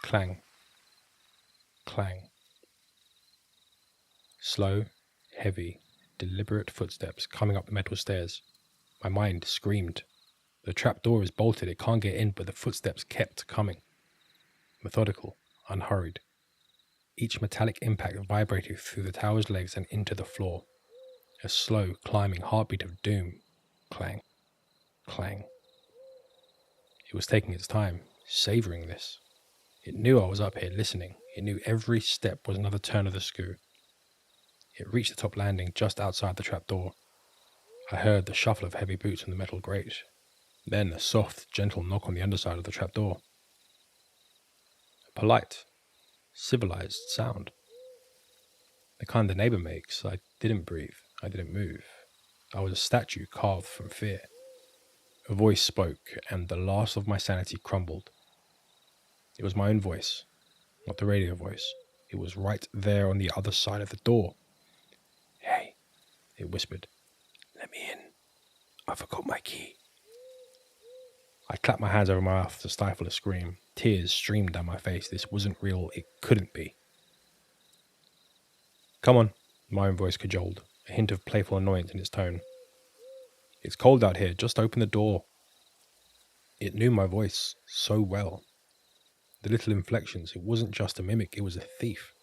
Clang. Clang. Slow, heavy, deliberate footsteps coming up the metal stairs. My mind screamed. The trapdoor is bolted, it can't get in, but the footsteps kept coming. Methodical, unhurried. Each metallic impact vibrated through the tower's legs and into the floor. A slow, climbing heartbeat of doom. Clang. Clang. It was taking its time, savouring this. It knew I was up here listening. It knew every step was another turn of the screw. It reached the top landing just outside the trapdoor. I heard the shuffle of heavy boots on the metal grate. Then a soft, gentle knock on the underside of the trapdoor. A polite, civilized sound. The kind the neighbour makes. I didn't breathe. I didn't move. I was a statue carved from fear. A voice spoke, and the last of my sanity crumbled. It was my own voice, not the radio voice. It was right there on the other side of the door. "Hey," it whispered. "Let me in. I forgot my key." I clapped my hands over my mouth to stifle a scream. Tears streamed down my face. This wasn't real. It couldn't be. "Come on," my own voice cajoled, a hint of playful annoyance in its tone. "It's cold out here. Just open the door." It knew my voice so well. The little inflections, it wasn't just a mimic, it was a thief.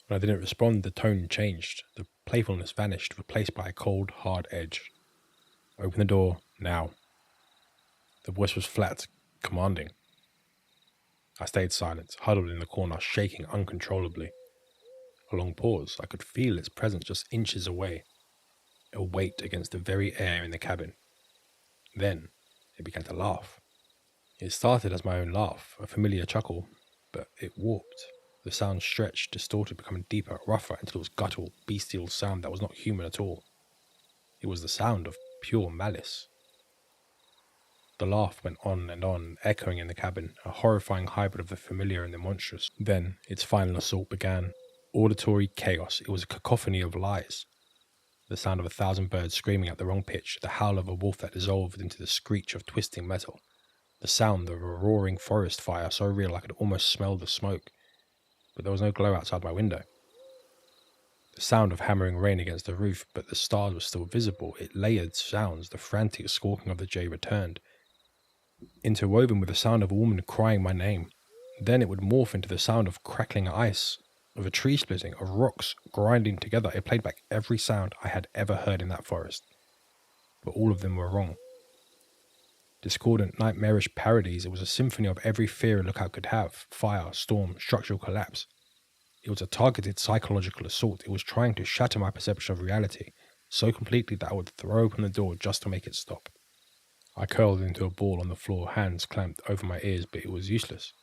When I didn't respond, the tone changed. The playfulness vanished, replaced by a cold, hard edge. "Open the door, now." The voice was flat, commanding. I stayed silent, huddled in the corner, shaking uncontrollably. A long pause. I could feel its presence just inches away, a weight against the very air in the cabin. Then it began to laugh. It started as my own laugh, a familiar chuckle, but it warped. The sound stretched, distorted, becoming deeper, rougher, until it was guttural, bestial sound that was not human at all. It was the sound of pure malice. The laugh went on, echoing in the cabin, a horrifying hybrid of the familiar and the monstrous. Then its final assault began. Auditory chaos. It was a cacophony of lies. The sound of 1,000 birds screaming at the wrong pitch, the howl of a wolf that dissolved into the screech of twisting metal. The sound of a roaring forest fire, so real I could almost smell the smoke, but there was no glow outside my window. The sound of hammering rain against the roof, but the stars were still visible. It layered sounds. The frantic squawking of the jay returned, interwoven with the sound of a woman crying my name. Then it would morph into the sound of crackling ice, of a tree splitting, of rocks grinding together. It played back every sound I had ever heard in that forest, but all of them were wrong. Discordant, nightmarish parodies. It was a symphony of every fear a lookout could have: fire, storm, structural collapse. It was a targeted psychological assault. It was trying to shatter my perception of reality so completely that I would throw open the door just to make it stop. I curled into a ball on the floor, hands clamped over my ears, but it was useless.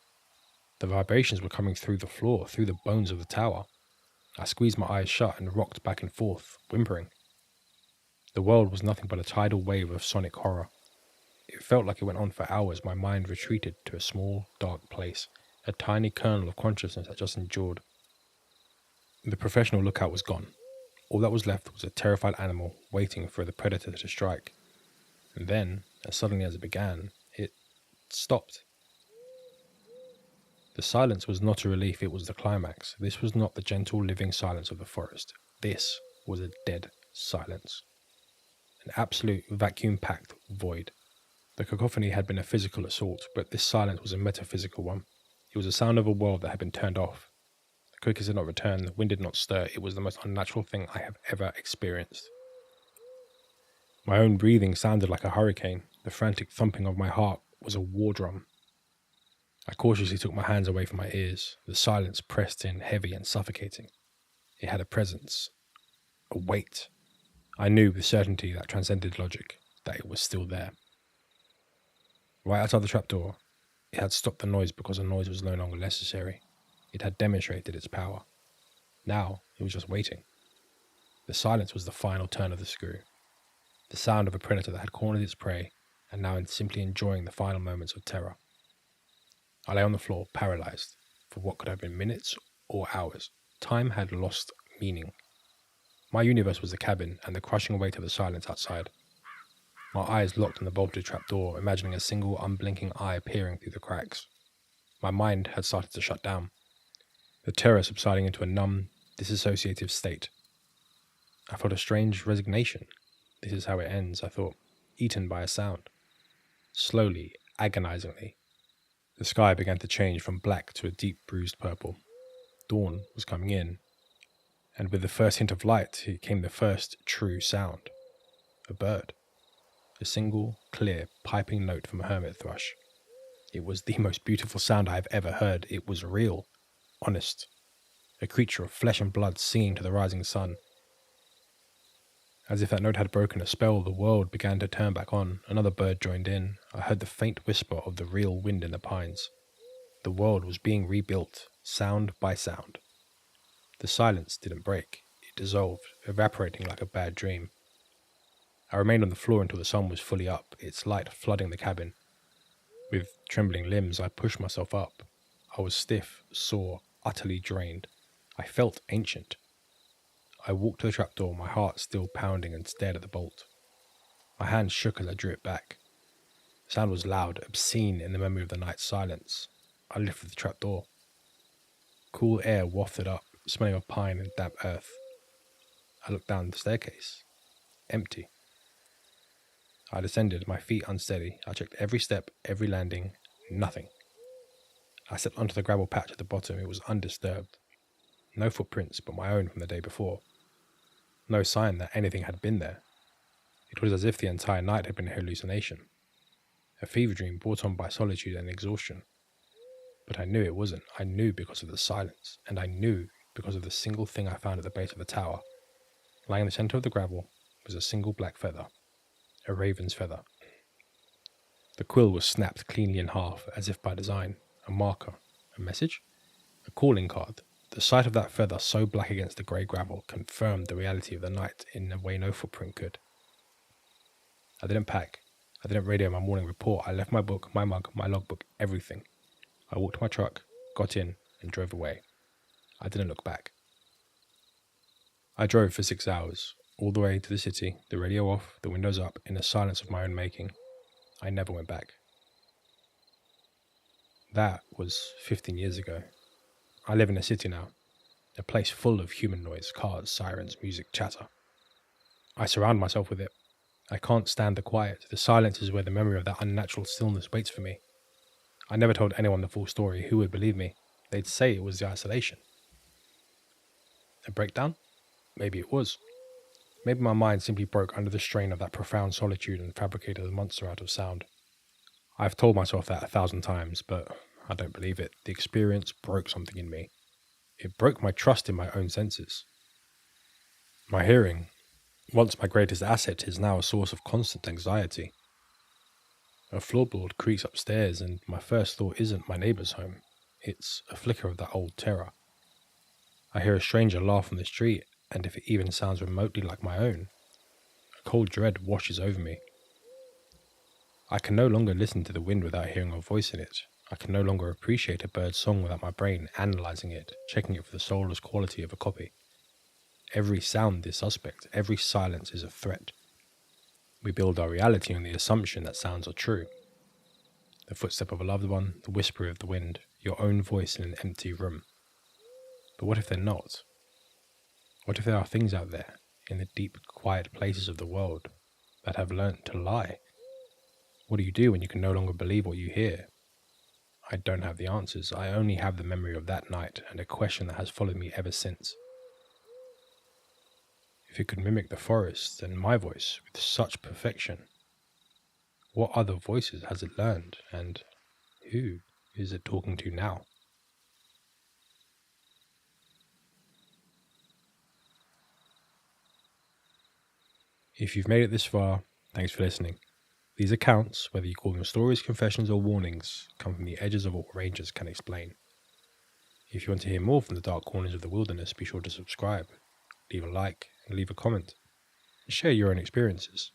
The vibrations were coming through the floor, through the bones of the tower. I squeezed my eyes shut and rocked back and forth, whimpering. The world was nothing but a tidal wave of sonic horror. It felt like it went on for hours. My mind retreated to a small, dark place, a tiny kernel of consciousness that just endured. The professional lookout was gone. All that was left was a terrified animal waiting for the predator to strike. And then, as suddenly as it began, it stopped. The silence was not a relief, it was the climax. This was not the gentle, living silence of the forest. This was a dead silence. An absolute, vacuum-packed void. The cacophony had been a physical assault, but this silence was a metaphysical one. It was the sound of a world that had been turned off. The crickets did not return, the wind did not stir. It was the most unnatural thing I have ever experienced. My own breathing sounded like a hurricane. The frantic thumping of my heart was a war drum. I cautiously took my hands away from my ears. The silence pressed in, heavy and suffocating. It had a presence, a weight. I knew with certainty that transcended logic that it was still there. Right outside the trapdoor, it had stopped the noise because the noise was no longer necessary. It had demonstrated its power. Now it was just waiting. The silence was the final turn of the screw. The sound of a predator that had cornered its prey and now simply enjoying the final moments of terror. I lay on the floor, paralyzed, for what could have been minutes or hours. Time had lost meaning. My universe was the cabin and the crushing weight of the silence outside. My eyes locked on the bolted trapdoor, imagining a single unblinking eye peering through the cracks. My mind had started to shut down, the terror subsiding into a numb, disassociative state. I felt a strange resignation. This is how it ends, I thought, eaten by a sound. Slowly, agonizingly, the sky began to change from black to a deep bruised purple. Dawn was coming in, and with the first hint of light came the first true sound. A bird. A single, clear, piping note from a hermit thrush. It was the most beautiful sound I have ever heard. It was real, honest. A creature of flesh and blood singing to the rising sun. As if that note had broken a spell, the world began to turn back on. Another bird joined in. I heard the faint whisper of the real wind in the pines. The world was being rebuilt, sound by sound. The silence didn't break. It dissolved, evaporating like a bad dream. I remained on the floor until the sun was fully up, its light flooding the cabin. With trembling limbs, I pushed myself up. I was stiff, sore, utterly drained. I felt ancient. I walked to the trapdoor, my heart still pounding, and stared at the bolt. My hand shook as I drew it back. The sound was loud, obscene in the memory of the night's silence. I lifted the trapdoor. Cool air wafted up, smelling of pine and damp earth. I looked down the staircase. Empty. I descended, my feet unsteady. I checked every step, every landing. Nothing. I stepped onto the gravel patch at the bottom. It was undisturbed. No footprints but my own from the day before. No sign that anything had been there. It was as if the entire night had been a hallucination. A fever dream brought on by solitude and exhaustion. But I knew it wasn't. I knew because of the silence. And I knew because of the single thing I found at the base of the tower. Lying in the center of the gravel was a single black feather. A raven's feather. The quill was snapped cleanly in half, as if by design. A marker. A message? A calling card. The sight of that feather so black against the grey gravel confirmed the reality of the night in a way no footprint could. I didn't pack. I didn't radio my morning report. I left my book, my mug, my logbook, everything. I walked to my truck, got in, and drove away. I didn't look back. I drove for 6 hours, all the way to the city, the radio off, the windows up, in a silence of my own making. I never went back. That was 15 years ago. I live in a city now, a place full of human noise, cars, sirens, music, chatter. I surround myself with it. I can't stand the quiet. The silence is where the memory of that unnatural stillness waits for me. I never told anyone the full story. Who would believe me? They'd say it was the isolation. A breakdown? Maybe it was. Maybe my mind simply broke under the strain of that profound solitude and fabricated a monster out of sound. I've told myself that 1,000 times, but I don't believe it. The experience broke something in me. It broke my trust in my own senses. My hearing, once my greatest asset, is now a source of constant anxiety. A floorboard creaks upstairs, and my first thought isn't my neighbour's home. It's a flicker of that old terror. I hear a stranger laugh on the street, and if it even sounds remotely like my own, a cold dread washes over me. I can no longer listen to the wind without hearing a voice in it. I can no longer appreciate a bird's song without my brain analysing it, checking it for the soulless quality of a copy. Every sound is suspect. Every silence is a threat. We build our reality on the assumption that sounds are true. The footstep of a loved one, the whisper of the wind, your own voice in an empty room. But what if they're not? What if there are things out there, in the deep, quiet places of the world, that have learnt to lie? What do you do when you can no longer believe what you hear? I don't have the answers. I only have the memory of that night and a question that has followed me ever since. If it could mimic the forest and my voice with such perfection, what other voices has it learned, and who is it talking to now? If you've made it this far, thanks for listening. These accounts, whether you call them stories, confessions, or warnings, come from the edges of what rangers can explain. If you want to hear more from the dark corners of the wilderness, be sure to subscribe, leave a like, and leave a comment, and share your own experiences.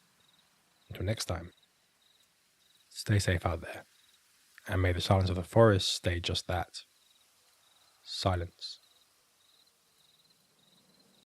Until next time, stay safe out there, and may the silence of the forest stay just that, silence.